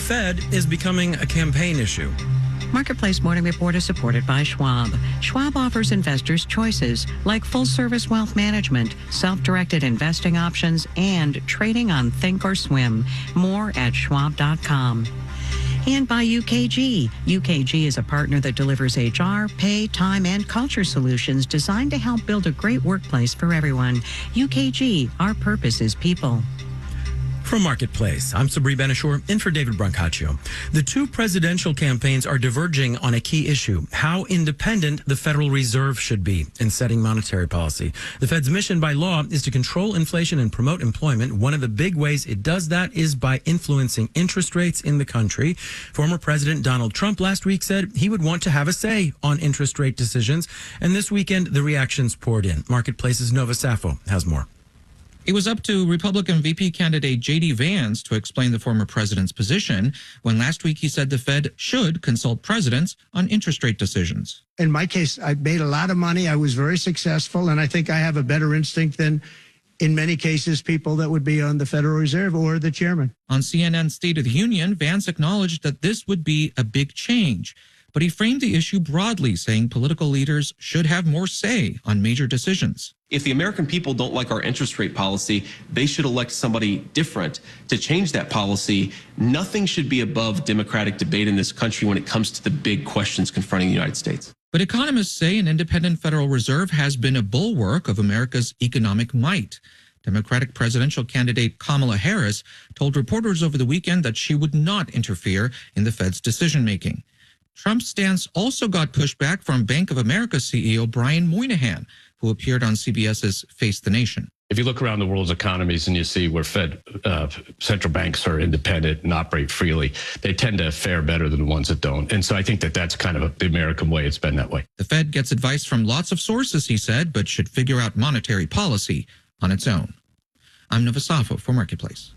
Fed is becoming a campaign issue. Marketplace Morning Report is supported by Schwab. Schwab offers investors choices like full-service wealth management, self-directed investing options, and trading on Thinkorswim. More at schwab.com. And by UKG. UKG is a partner that delivers HR, pay, time, and culture solutions designed to help build a great workplace for everyone. UKG, our purpose is people. From Marketplace, I'm Sabri Benishore, in for David Brancaccio. The two presidential campaigns are diverging on a key issue, how independent the Federal Reserve should be in setting monetary policy. The Fed's mission by law is to control inflation and promote employment. One of the big ways it does that is by influencing interest rates in the country. Former President Donald Trump last week said he would want to have a say on interest rate decisions, and this weekend the reactions poured in. Marketplace's Nova Safo has more. It was up to Republican VP candidate J.D. Vance to explain the former president's position when last week he said the Fed should consult presidents on interest rate decisions. In my case, I made a lot of money. I was very successful, and I think I have a better instinct than, in many cases, people that would be on the Federal Reserve or the chairman. On CNN's State of the Union, Vance acknowledged that this would be a big change, but he framed the issue broadly, saying political leaders should have more say on major decisions. If the American people don't like our interest rate policy, they should elect somebody different to change that policy. Nothing should be above democratic debate in this country when it comes to the big questions confronting the United States. But economists say an independent Federal Reserve has been a bulwark of America's economic might. Democratic presidential candidate Kamala Harris told reporters over the weekend that she would not interfere in the Fed's decision-making. Trump's stance also got pushback from Bank of America CEO Brian Moynihan, who appeared on CBS's Face the Nation. If you look around the world's economies and you see where central banks are independent and operate freely, they tend to fare better than the ones that don't. And so I think that that's kind of the American way. It's been that way. The Fed gets advice from lots of sources, he said, but should figure out monetary policy on its own. I'm Nova Safo for Marketplace.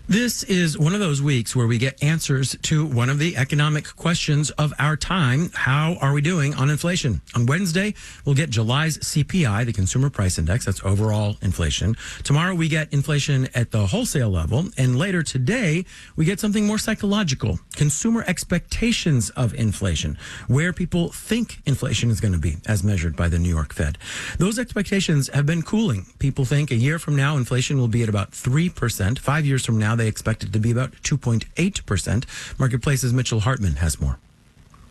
This is one of those weeks where we get answers to one of the economic questions of our time. How are we doing on inflation? On Wednesday, we'll get July's CPI, the Consumer Price Index. That's overall inflation. Tomorrow, we get inflation at the wholesale level. And later today, we get something more psychological, consumer expectations of inflation, where people think inflation is going to be as measured by the New York Fed. Those expectations have been cooling. People think a year from now, inflation will be at about 3%. 5 years from now, they expect it to be about 2.8%. Marketplace's Mitchell Hartman has more.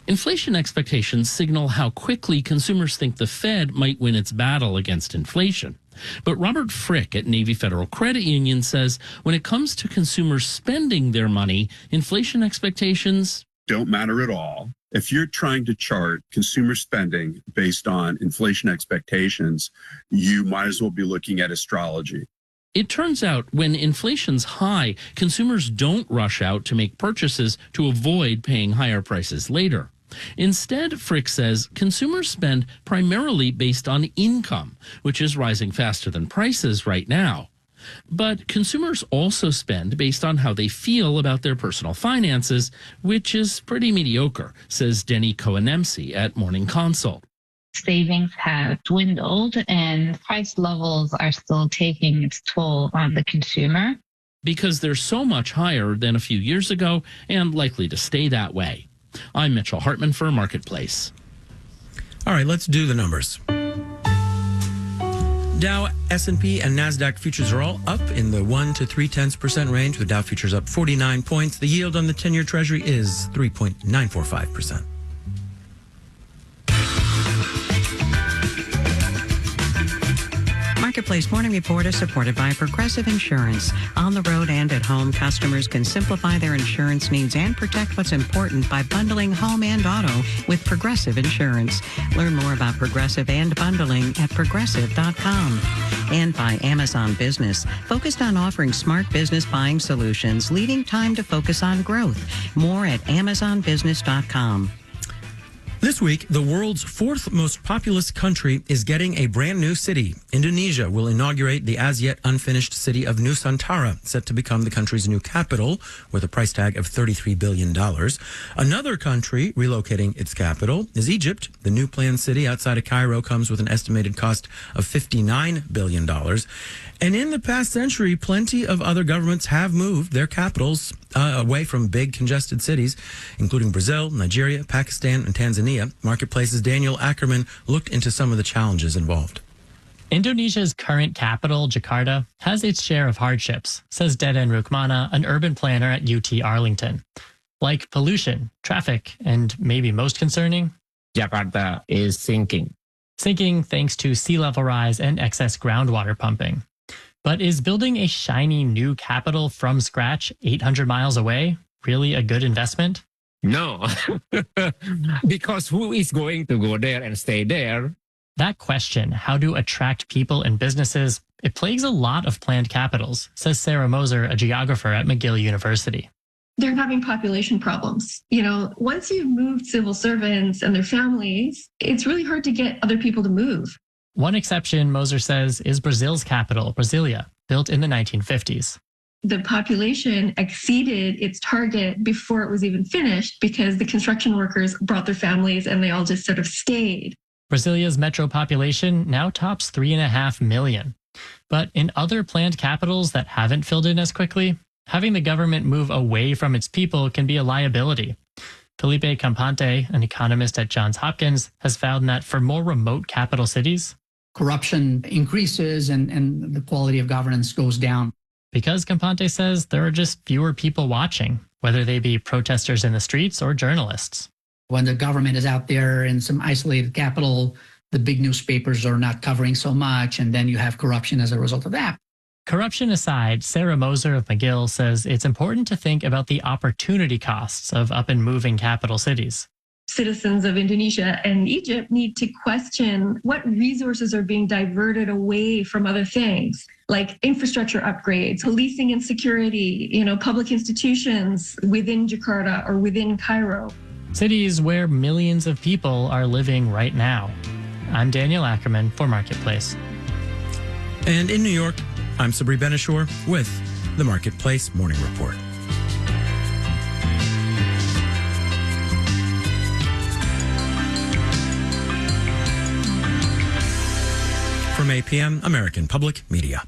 Inflation expectations signal how quickly consumers think the Fed might win its battle against inflation. But Robert Frick at Navy Federal Credit Union says when it comes to consumers spending their money, inflation expectations don't matter at all. If you're trying to chart consumer spending based on inflation expectations, you might as well be looking at astrology. It turns out when inflation's high, consumers don't rush out to make purchases to avoid paying higher prices later. Instead, Frick says, consumers spend primarily based on income, which is rising faster than prices right now. But consumers also spend based on how they feel about their personal finances, which is pretty mediocre, says Denny Coenemsi at Morning Consult. Savings have dwindled and price levels are still taking its toll on the consumer. Because they're so much higher than a few years ago and likely to stay that way. I'm Mitchell Hartman for Marketplace. All right, let's do the numbers. Dow, S&P, and NASDAQ futures are all up in the 1 to 0.3% range, with Dow futures up 49 points. The yield on the 10-year Treasury is 3.945%. Marketplace Morning Report is supported by Progressive Insurance. On the road and at home, customers can simplify their insurance needs and protect what's important by bundling home and auto with Progressive Insurance. Learn more about Progressive and bundling at progressive.com. And by Amazon Business, focused on offering smart business buying solutions, leading time to focus on growth. More at amazonbusiness.com. This week, the world's fourth most populous country is getting a brand new city. Indonesia will inaugurate the as yet unfinished city of Nusantara, set to become the country's new capital with a price tag of $33 billion. Another country relocating its capital is Egypt. The new planned city outside of Cairo comes with an estimated cost of $59 billion. And in the past century, plenty of other governments have moved their capitals away from big congested cities, including Brazil, Nigeria, Pakistan, and Tanzania. Marketplace's Daniel Ackerman looked into some of the challenges involved. Indonesia's current capital, Jakarta, has its share of hardships, says Deden Rukmana, an urban planner at UT Arlington. Like pollution, traffic, and maybe most concerning, Jakarta is sinking. Sinking thanks to sea level rise and excess groundwater pumping. But is building a shiny new capital from scratch 800 miles away really a good investment? No, because who is going to go there and stay there? That question, how to attract people and businesses, it plagues a lot of planned capitals, says Sarah Moser, a geographer at McGill University. They're having population problems. Once you've moved civil servants and their families, it's really hard to get other people to move. One exception, Moser says, is Brazil's capital, Brasilia, built in the 1950s. The population exceeded its target before it was even finished because the construction workers brought their families and they all just sort of stayed. Brasilia's metro population now tops 3.5 million. But in other planned capitals that haven't filled in as quickly, having the government move away from its people can be a liability. Felipe Campante, an economist at Johns Hopkins, has found that for more remote capital cities, corruption increases and the quality of governance goes down. Because Campante says there are just fewer people watching, whether they be protesters in the streets or journalists. When the government is out there in some isolated capital, the big newspapers are not covering so much, and then you have corruption as a result of that. Corruption aside, Sarah Moser of McGill says it's important to think about the opportunity costs of up and moving capital cities. Citizens of Indonesia and Egypt need to question what resources are being diverted away from other things, like infrastructure upgrades, policing and security, public institutions within Jakarta or within Cairo. Cities where millions of people are living right now. I'm Daniel Ackerman for Marketplace. And in New York, I'm Sabri Benishore with the Marketplace Morning Report. From APM, American Public Media.